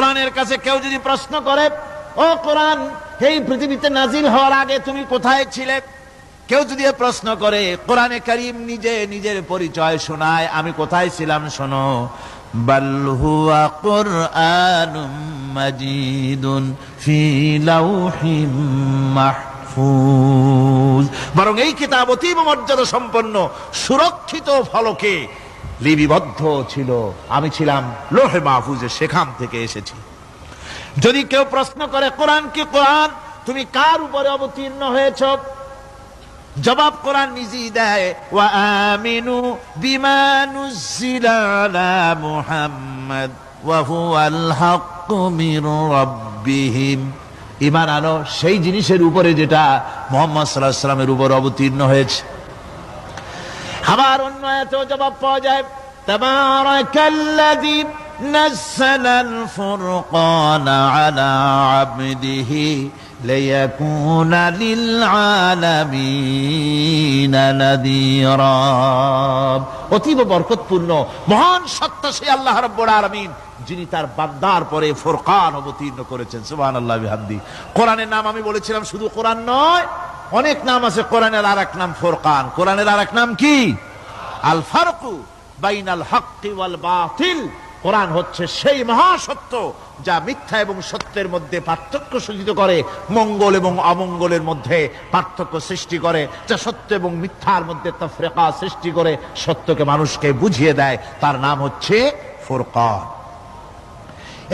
কোরআনের কাছে কেউ যদি প্রশ্ন করে, ও কোরআন, এই পৃথিবীতে নাজিল হওয়ার আগে তুমি কোথায় ছিলে? কেউ যদি প্রশ্ন করে, কোরআনে কারীম নিজে নিজের পরিচয় শোনায়, আমি কোথায় ছিলাম শোনো। বাল হুয়া কুরআনুম মাজিদুন ফি লাউহিম মাহফুজ, বরং এই কিতাব অতীব মর্যাদা সম্পন্ন সুরক্ষিত ফলকে লিপিবদ্ধ ছিল, আমি ছিলাম লৌহে মাহফুজে, সেখান থেকে এসেছি। যদি কেউ প্রশ্ন করে, কোরআন কি কোরআন, তুমি কার উপরে অবতীর্ণ হয়েছ? জবাব কোরআন নিজেই দেয়, ওয়া আমিনু বিমা নুজিলা আলা মুহাম্মাদ ওয়া হুয়াল হাক্কু মির রাব্বিহিম, ঈমান আনো সেই জিনিসের উপরে যেটা মুহাম্মদ সাল্লাল্লাহু আলাইহি ওয়াসাল্লামের উপর অবতীর্ণ হয়েছে। আবার অন্য আয়াতেও জবাব পাওয়া যায়, তাবারাকাল্লাযী নাযালাল ফুরকানা আলা আবদিহি লিয়াকুনা লিল আলামিনা নাযীরা, অতীব বরকতপূর্ণ মহান সত্তা সেই আল্লাহ রাব্বুল আলামিন, যিনি তার বান্দার পরে ফুরকান অবতীর্ণ করেছেন। সুবহানাল্লাহ বিহামদি। কোরআনের নাম আমি বলেছিলাম শুধু কোরআন নয়, অনেক নাম আছে। কোরআনের আরেক নাম ফুরকান। কোরআনের আরেক নাম কি? আল ফারকু বাইনাল হাক্কি ওয়াল বাতিল। কোরআন হচ্ছে সেই মহাসত্য যা মিথ্যা এবং সত্যের মধ্যে পার্থক্য সূচিত করে, মঙ্গল এবং অমঙ্গলের মধ্যে পার্থক্য সৃষ্টি করে, যা সত্য এবং মিথ্যার মধ্যে তাফরিকা সৃষ্টি করে, সত্যকে মানুষকে বুঝিয়ে দেয়। তার নাম হচ্ছে ফুরকান।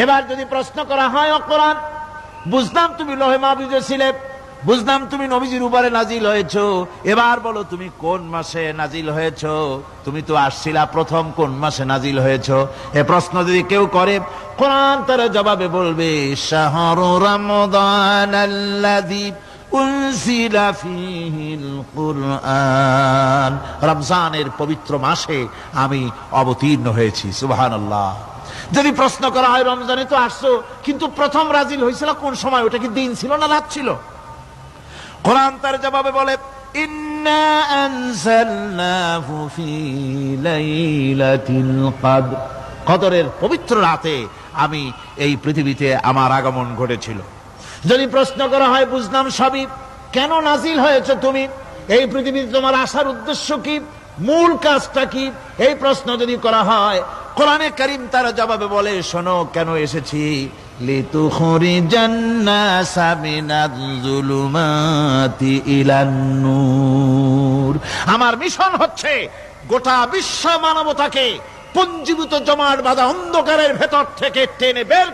এবার যদি প্রশ্ন করা হয়, ও কোরআন, বুঝলাম তুমি লৌহে মাহফুজে ছিলে, বুঝলাম তুমি নবীজির উপরে নাজিল হয়েছো, এবার বলো তুমি কোন মাসে নাজিল হয়েছো? তুমি তো আসছিলা প্রথম, কোন মাসে নাজিল হয়েছো? এ প্রশ্ন যদি কেউ করে, কোরআন তার জবাবে বলবে, শাহরু রমাদানাল্লাযী উনজিলা ফীহিল কুরআন, রমজানের পবিত্র মাসে আমি অবতীর্ণ হয়েছি। সুবহানাল্লাহ। যদি প্রশ্ন করা হয়, রমজানে তো আসছো, কিন্তু প্রথম নাজিল হয়েছিল কোন সময়? ওটা কি দিন ছিল না রাত ছিল? কোরআন তার জবাবে বলে, ইন্না আনজালনাহু ফি লাইলাতিল কদর, কদরের পবিত্র রাতে আমি এই পৃথিবীতে আমার আগমন ঘটেছিল। যদি প্রশ্ন করা হয়, বুঝলাম সবই, কেন নাজিল হয়েছে তুমি? এই পৃথিবীতে তোমার আসার উদ্দেশ্য কি? মূল কাজটা কি? এই প্রশ্ন যদি করা হয়, কোরআনে কারীম তার জবাবে বলে, শোনো কেন এসেছি। লিতুখরিজান নাসা মিনাজ যুলুমাতি ইলান নূর, আমার মিশন হচ্ছে গোটা বিশ্ব মানবতাকে পুঞ্জীভূত জমাট বাঁধা অন্ধকারের ভেতর থেকে টেনে বের